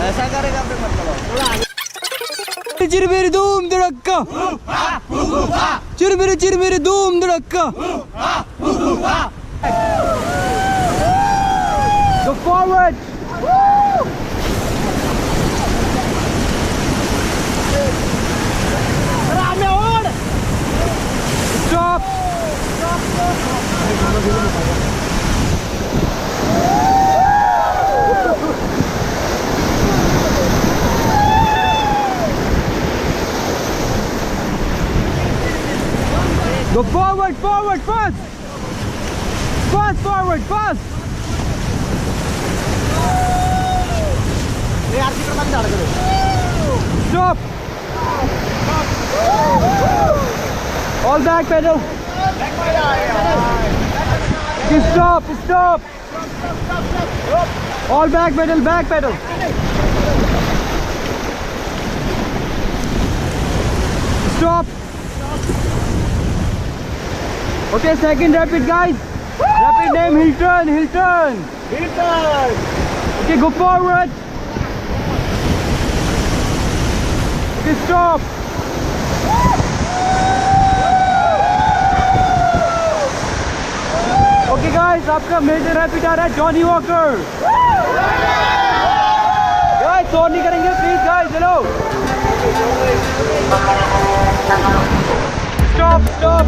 ऐसा करेगा फिर मतलब चिरमेरी धूम धड़क्का, चिरमेरी धूम धड़क्का। Go forward. Stop. Go forward, forward, fast! Fast, forward, fast! Stop! All back pedal! Stop, stop! All back pedal, back pedal! Stop! Okay, second rapid, guys. Rapid name Hilton, Hilton. Hilton. Okay, go forward. Okay, stop. Okay, guys, आपका major rapid आ रहा है Johnny walker. Guys, शोर नहीं करेंगे, please, guys. Hello. Stop, stop.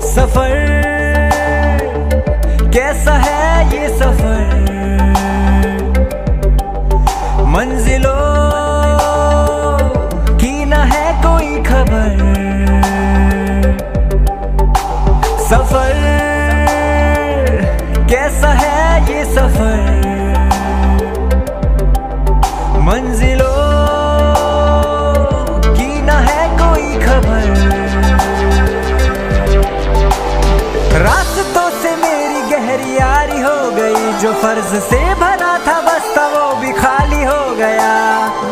सफर कैसा है ये सफर, मंजिलों की न है कोई खबर। सफर कैसा है ये सफर, मंजिलों की न है कोई खबर। रास्तों से मेरी गहरी यारी हो गई, जो फर्ज से भरा था बस्ता वो भी खाली हो गया।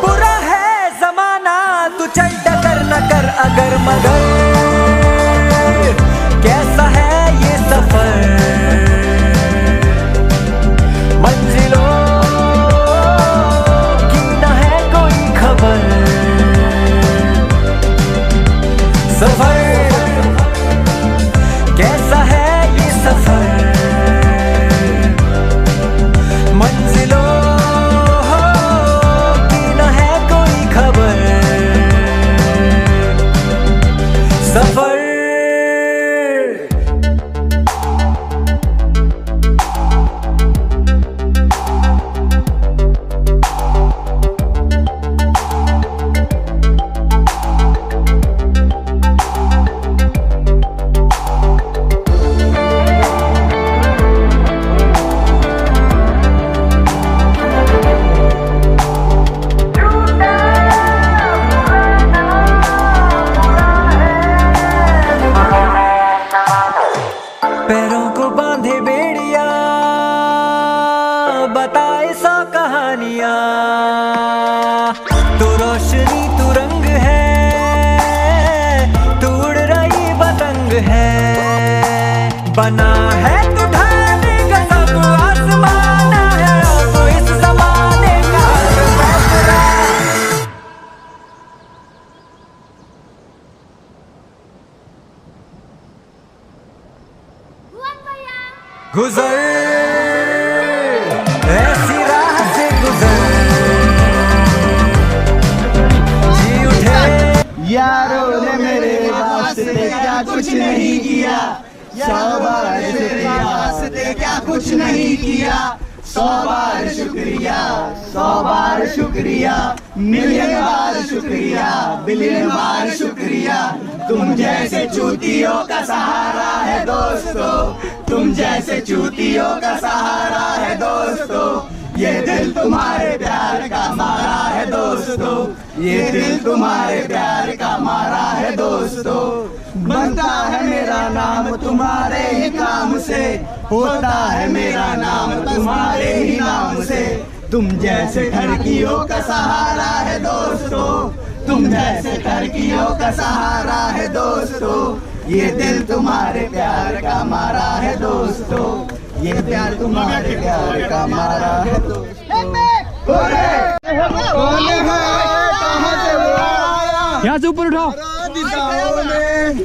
बुरा है जमाना तू चल टकर न कर अगर मगर, कैसा है ये सफर, मंजिलों की न है कोई खबर। सफर कैसा है ये सफर, मंजिलों की न है कोई खबर। सफर पैरों को बांधे बेड़िया, बताए सौ कहानियां। तू रोशनी तू रंग है, तू उड़ रही पतंग है। बना है तू ढालने का सब आसमान है, तो इस जमाने का फैसला। गुजर ऐसी राह से गुजर, जी उठे यारों ने मेरे वास्ते क्या कुछ नहीं किया, 100 बार शुक्रिया वास्ते क्या कुछ नहीं किया। 100 बार शुक्रिया, 100 बार शुक्रिया, मिलियन बार शुक्रिया, बिलियन बार शुक्रिया। तुम जैसे चूतियों का सहारा है दोस्तों, तुम जैसे चूतियों का सहारा है दोस्तों। ये दिल तुम्हारे प्यार का मारा है दोस्तों, ये दिल तुम्हारे प्यार का मारा है दोस्तों। बनता है मेरा नाम तुम्हारे ही काम से, होता है मेरा नाम तुम्हारे ही नाम से। तुम जैसे ठरकियों का सहारा है दोस्तों, तुम जैसे ठरकियों का सहारा है दोस्तों, ये दिल तुम्हारे प्यार का मारा है दोस्तों, ये प्यार तुम्हारे प्यार का मारा है दोस्तों। कौन है? कहाँ से वो आया? यहाँ से ऊपर उठाओ। दिशाओं में